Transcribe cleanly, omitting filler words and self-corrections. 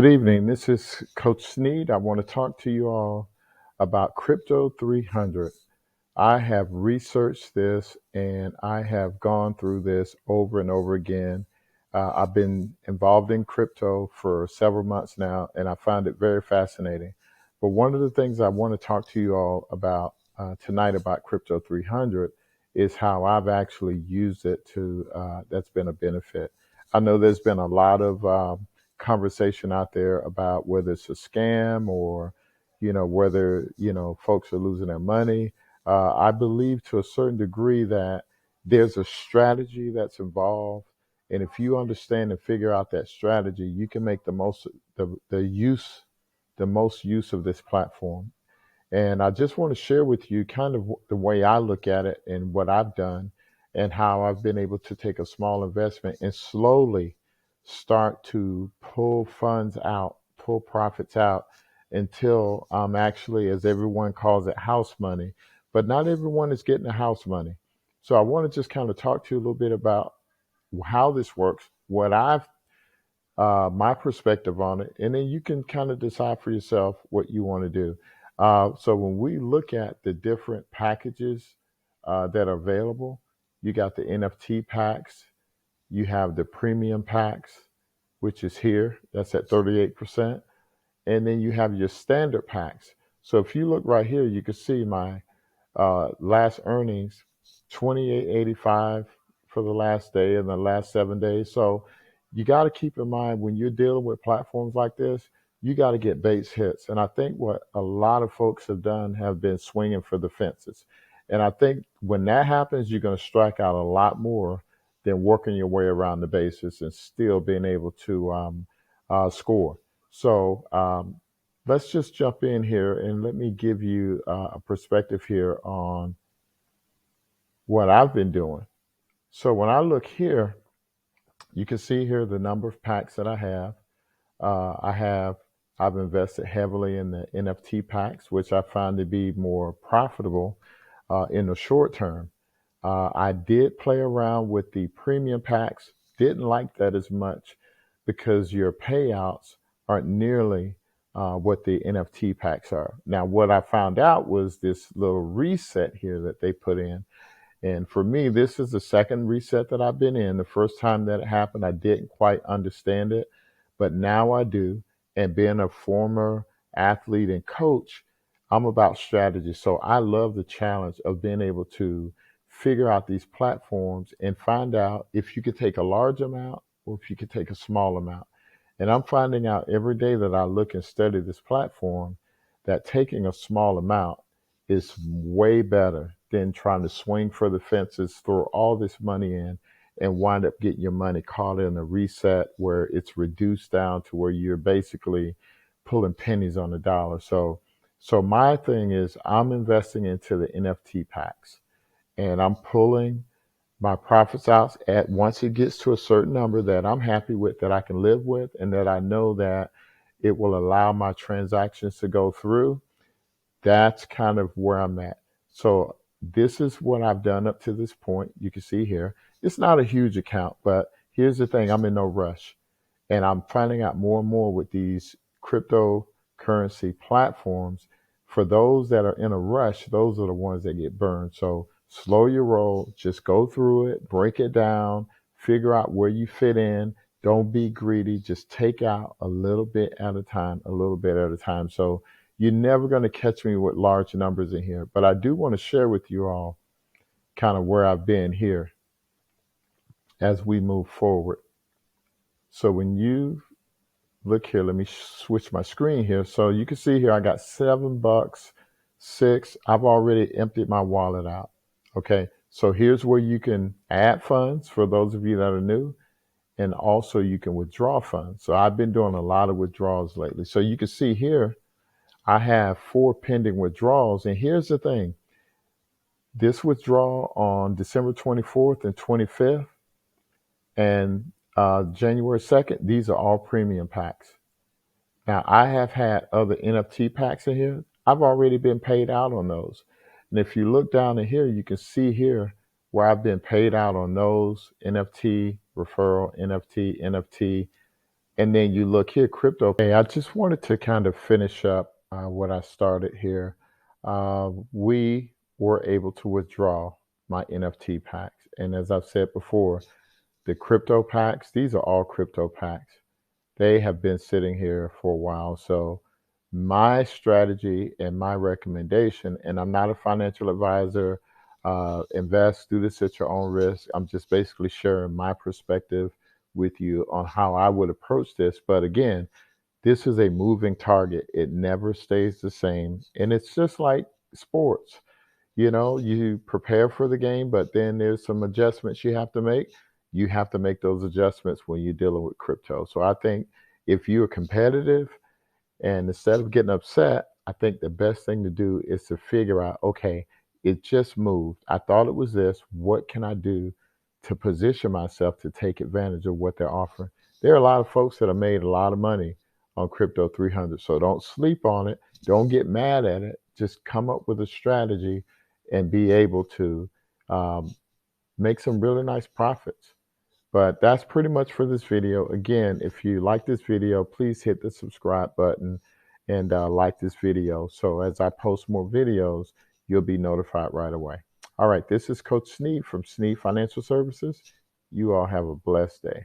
Good evening. This is Coach Sneed. I want to talk to you all about Crypto 300. I have researched this and I have gone through this over and over again. I've been involved in crypto for several months now and I find it very fascinating. But one of the things I want to talk to you all about tonight about Crypto 300 is how I've actually used it that's been a benefit. I know there's been a lot of conversation out there about whether it's a scam or, whether, folks are losing their money. I believe to a certain degree that there's a strategy that's involved. And if you understand and figure out that strategy, you can make the most use of this platform. And I just want to share with you kind of the way I look at it and what I've done and how I've been able to take a small investment and slowly start to pull funds out, pull profits out until I'm actually, as everyone calls it, house money. But not everyone is getting the house money. So I want to just kind of talk to you a little bit about how this works, what I've my perspective on it, and then you can kind of decide for yourself what you want to do. So when we look at the different packages that are available, you got the NFT packs, you have the premium packs, which is here, that's at 38%, and then you have your standard packs. So if you look right here, you can see my last earnings, 28.85 for the last day and the last 7 days. So you got to keep in mind when you're dealing with platforms like this, you got to get base hits. And I think what a lot of folks have done have been swinging for the fences. And I think when that happens, you're going to strike out a lot more than working your way around the bases and still being able to score. So let's just jump in here and let me give you a perspective here on what I've been doing. So when I look here, you can see here the number of packs that I have. Uh, I have I've invested heavily in the NFT packs, which I find to be more profitable in the short term. I did play around with the premium packs. Didn't like that as much because your payouts aren't nearly what the NFT packs are. Now, what I found out was this little reset here that they put in. And for me, this is the second reset that I've been in. The first time that it happened, I didn't quite understand it, but now I do. And being a former athlete and coach, I'm about strategy. So I love the challenge of being able to figure out these platforms and find out if you could take a large amount or if you could take a small amount. And I'm finding out every day that I look and study this platform that taking a small amount is way better than trying to swing for the fences, throw all this money in, and wind up getting your money caught in a reset where it's reduced down to where you're basically pulling pennies on the dollar. So my thing is I'm investing into the NFT packs and I'm pulling my profits out at once it gets to a certain number that I'm happy with, that I can live with, and that I know that it will allow my transactions to go through. That's kind of where I'm at. So this is what I've done up to this point. You can see here, it's not a huge account, but here's the thing, I'm in no rush. And I'm finding out more and more with these cryptocurrency platforms. For those that are in a rush, those are the ones that get burned. So slow your roll, just go through it, break it down, figure out where you fit in. Don't be greedy. Just take out a little bit at a time, a little bit at a time. So you're never going to catch me with large numbers in here, but I do want to share with you all kind of where I've been here as we move forward. So when you look here, let me switch my screen here. So you can see here, I got $7, six. I've already emptied my wallet out. Okay. So here's where you can add funds for those of you that are new. And also you can withdraw funds. So I've been doing a lot of withdrawals lately. So you can see here, I have 4 pending withdrawals. And here's the thing. This withdrawal on December 24th and 25th and January 2nd, these are all premium packs. Now, I have had other NFT packs in here. I've already been paid out on those. And if you look down in here, you can see here where I've been paid out on those NFT, referral, NFT, NFT. And then you look here, crypto. Hey, I just wanted to kind of finish up what I started here. We were able to withdraw my NFT packs. And as I've said before, the crypto packs, these are all crypto packs. They have been sitting here for a while. So my strategy and my recommendation, and I'm not a financial advisor, invest, do this at your own risk. I'm just basically sharing my perspective with you on how I would approach this. But again, this is a moving target. It never stays the same. And it's just like sports. You know, you prepare for the game, but then there's some adjustments you have to make. You have to make those adjustments when you're dealing with crypto. So I think if you're competitive and instead of getting upset, I think the best thing to do is to figure out, okay, it just moved. I thought it was this. What can I do to position myself to take advantage of what they're offering? There are a lot of folks that have made a lot of money on Crypto 300. So don't sleep on it. Don't get mad at it. Just come up with a strategy and be able to um, make some really nice profits. But that's pretty much for this video. Again, if you like this video, please hit the subscribe button and like this video. So as I post more videos, you'll be notified right away. All right, this is Coach Sneed from Sneed Financial Services. You all have a blessed day.